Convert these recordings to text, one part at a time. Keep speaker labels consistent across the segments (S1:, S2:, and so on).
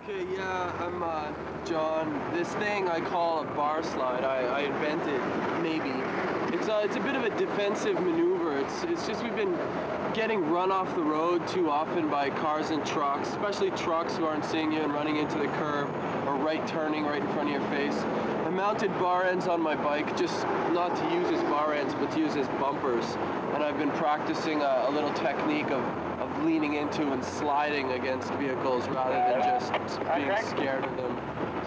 S1: Okay, yeah, I'm John. This thing I call a bar slide, I invented, maybe. It's a bit of a defensive maneuver. It's just we've been getting run off the road too often by cars and trucks, especially trucks who aren't seeing you and running into the curb or right turning right in front of your face. I mounted bar ends on my bike, just not to use as bar ends, but to use as bumpers. And I've been practicing a little technique of leaning into and sliding against vehicles rather than just being scared of them.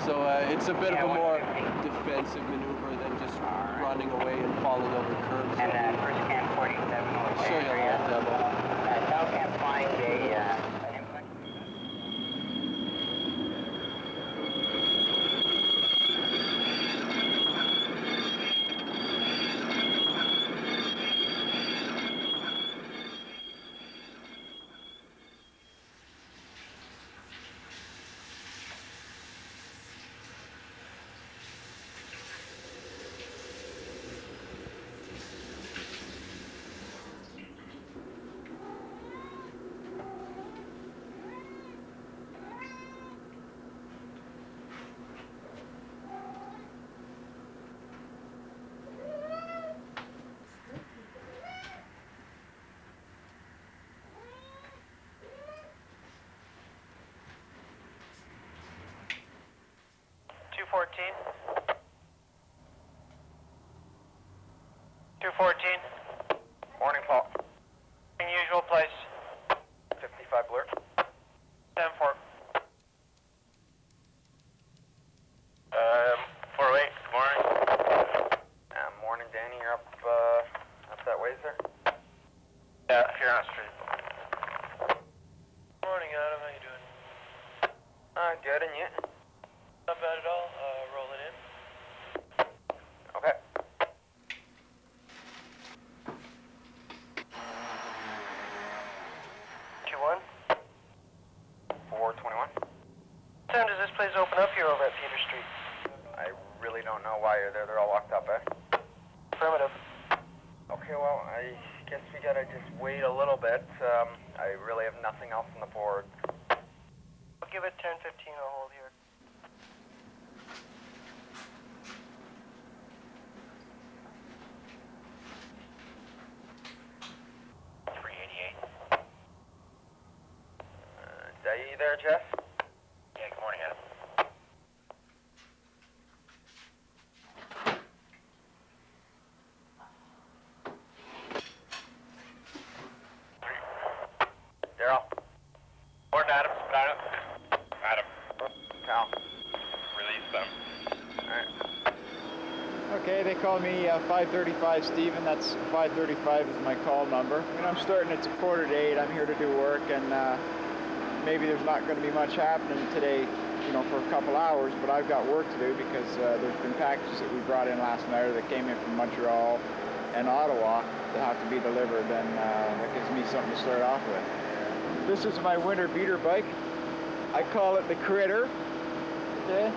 S1: So it's a bit of a more defensive maneuver than just running away and falling over curbs.
S2: And first camp 47
S1: I'll show you a little demo.
S2: Tell camp find an
S3: Morning, Paul. Usual place. 55 Blur. 10-4. 408, good morning. Morning, Danny. You're up that way, sir? Yeah, here on the street.
S4: Morning, Adam. How you doing?
S3: Good, and you?
S4: Not bad at all. Rolling in.
S3: Okay.
S4: Q1.
S3: 421.
S4: What time does this place open up here over at Peter Street?
S3: I really don't know why you're there. They're all locked up, eh?
S4: Affirmative.
S3: Okay, well, I guess we gotta just wait a little bit. I really have nothing else on the board.
S4: I'll give it 10:15. I'll hold here.
S3: Is that you there, Jeff?
S4: Yeah, good morning, Adam.
S3: Daryl.
S5: Morning, Adam. Adam.
S3: Pal.
S5: Release them.
S3: Alright.
S6: Okay, they call me 535 Steven. That's 535 is my call number. And I'm starting, it's 7:45. I'm here to do work, and maybe there's not going to be much happening today, you know, for a couple hours, but I've got work to do because there's been packages that we brought in last night that came in from Montreal and Ottawa that have to be delivered, and that gives me something to start off with. This is my winter beater bike. I call it the Critter. Okay.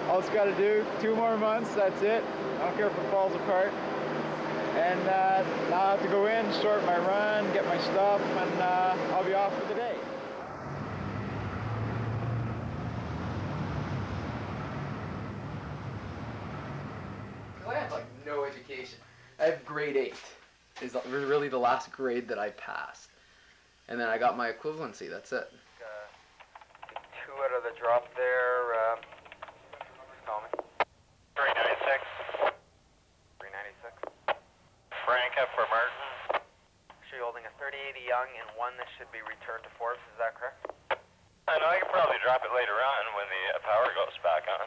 S6: All it's got to do, 2 more months, that's it. I don't care if it falls apart. And now I have to go in, start my run, get my stuff, and I'll be off for the day.
S7: I have like no education. I have grade 8. Is really the last grade that I passed. And then I got my equivalency, that's it.
S3: 2 out of the drop there. Call me.
S5: 396.
S3: 396.
S5: Frank up for Martin.
S3: Actually holding a 3080 Young and one that should be returned to Forbes, is that correct?
S5: I know I could probably drop it later on when the power goes back on.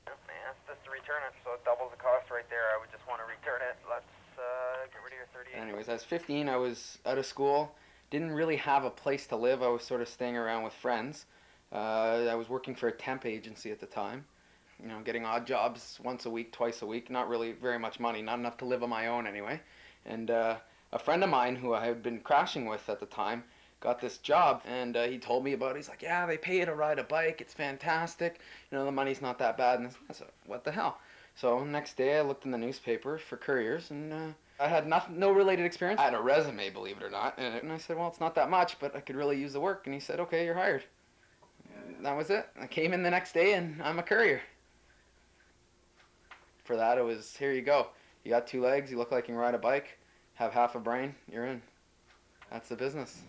S3: Yep, they asked us to return it, so it doubles the cost right there. I would just want to return it. Let's get rid of your 38.
S7: Anyways, I was 15, I was out of school, didn't really have a place to live. I was sort of staying around with friends. I was working for a temp agency at the time. You know, getting odd jobs once a week, twice a week, not really very much money, not enough to live on my own anyway. And a friend of mine who I had been crashing with at the time got this job, and he told me about it. He's like, yeah, they pay you to ride a bike, it's fantastic, you know, the money's not that bad. And I said, what the hell? So next day I looked in the newspaper for couriers, and I had no related experience. I had a resume, believe it or not. And I said, well, it's not that much, but I could really use the work. And he said, okay, you're hired. And that was it. I came in the next day, and I'm a courier. For that, it was, here you go. You got 2 legs, you look like you can ride a bike, have half a brain, you're in. That's the business.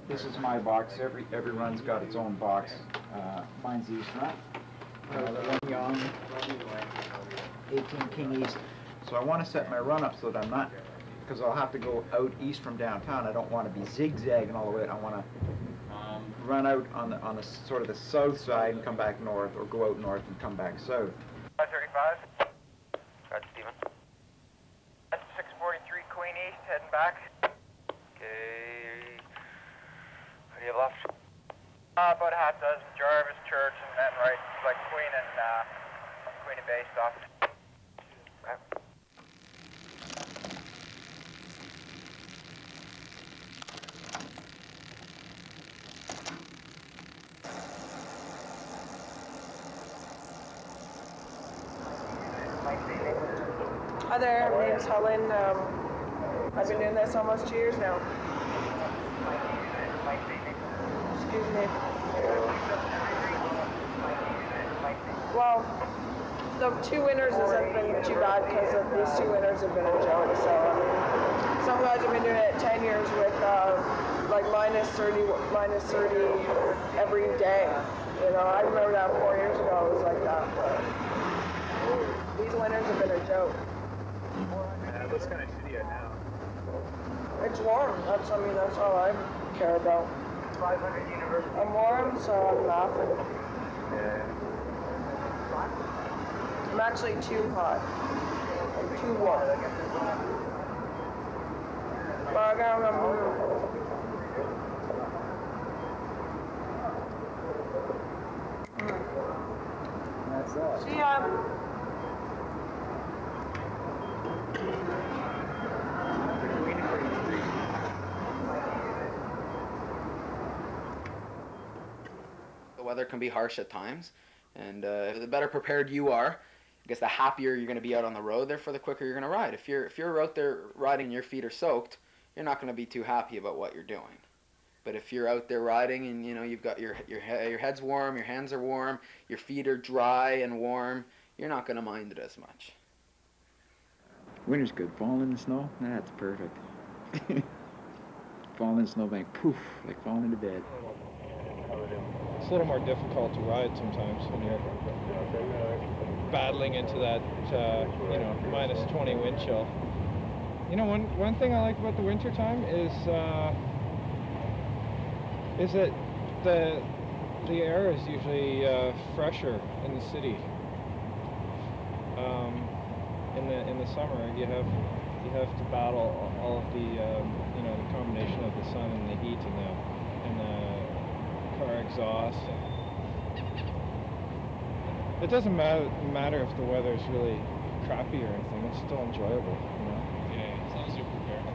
S6: This is my box. Every run's got its own box. Mine's the East run. The one young, 18 King East. So I want to set my run up so that I'm not, because I'll have to go out east from downtown. I don't want to be zigzagging all the way. I want to run out on the sort of the south side and come back north, or go out north and come back south.
S3: 535. That's Steven.
S2: That's 643 Queen East, heading back.
S3: Okay. What do you have left?
S2: About a half dozen. Jarvis, Church, and then right, like Queen and Bay stop.
S3: Okay.
S4: Hi there, my name's Helen. I've been doing this almost 2 years now. Excuse me. Well, the 2 winters hasn't been too bad because of these 2 winters have been a joke. So, I mean, some guys have been doing it 10 years with like minus 30 every day. You know, I remember that 4 years ago. It was like that. But these winters have been a joke.
S6: It looks kind of shitty out now.
S4: It's warm. That's all I care about.
S2: 500 University.
S4: I'm warm, so I'm laughing.
S6: Yeah.
S4: I'm actually too hot. I'm too warm. But I gotta move.
S6: That's that.
S4: See ya.
S7: The weather can be harsh at times, and the better prepared you are, I guess the happier you're going to be out on the road, therefore the quicker you're going to ride. If you're out there riding and your feet are soaked, you're not going to be too happy about what you're doing. But if you're out there riding and you know you've got your head's warm, your hands are warm, your feet are dry and warm, you're not going to mind it as much.
S6: Winter's good. Falling in the snow, that's perfect. Falling in the snowbank, poof, like falling into bed.
S8: It's a little more difficult to ride sometimes when you're battling into that, you know, minus 20 wind chill. You know, one thing I like about the winter time is that the air is usually fresher in the city. In the summer, you have to battle all of the you know, the combination of the sun and the heat and the car exhaust. It doesn't matter if the weather is really crappy or anything. It's still enjoyable, you know.
S5: Yeah, as long as you're prepared.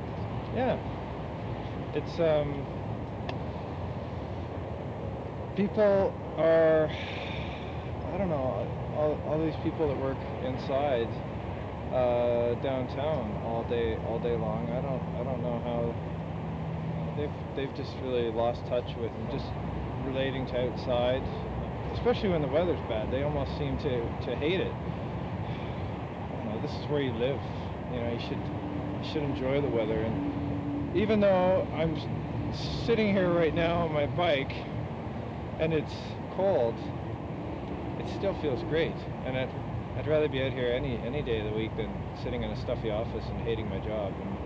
S8: Yeah, it's people are, I don't know, all these people that work inside downtown all day long. I don't know how they've just really lost touch with just relating to outside, especially when the weather's bad. They almost seem to hate it. You know, this is where you live. You know, you should enjoy the weather. And even though I'm sitting here right now on my bike and it's cold, it still feels great. And I'd rather be out here any day of the week than sitting in a stuffy office and hating my job. And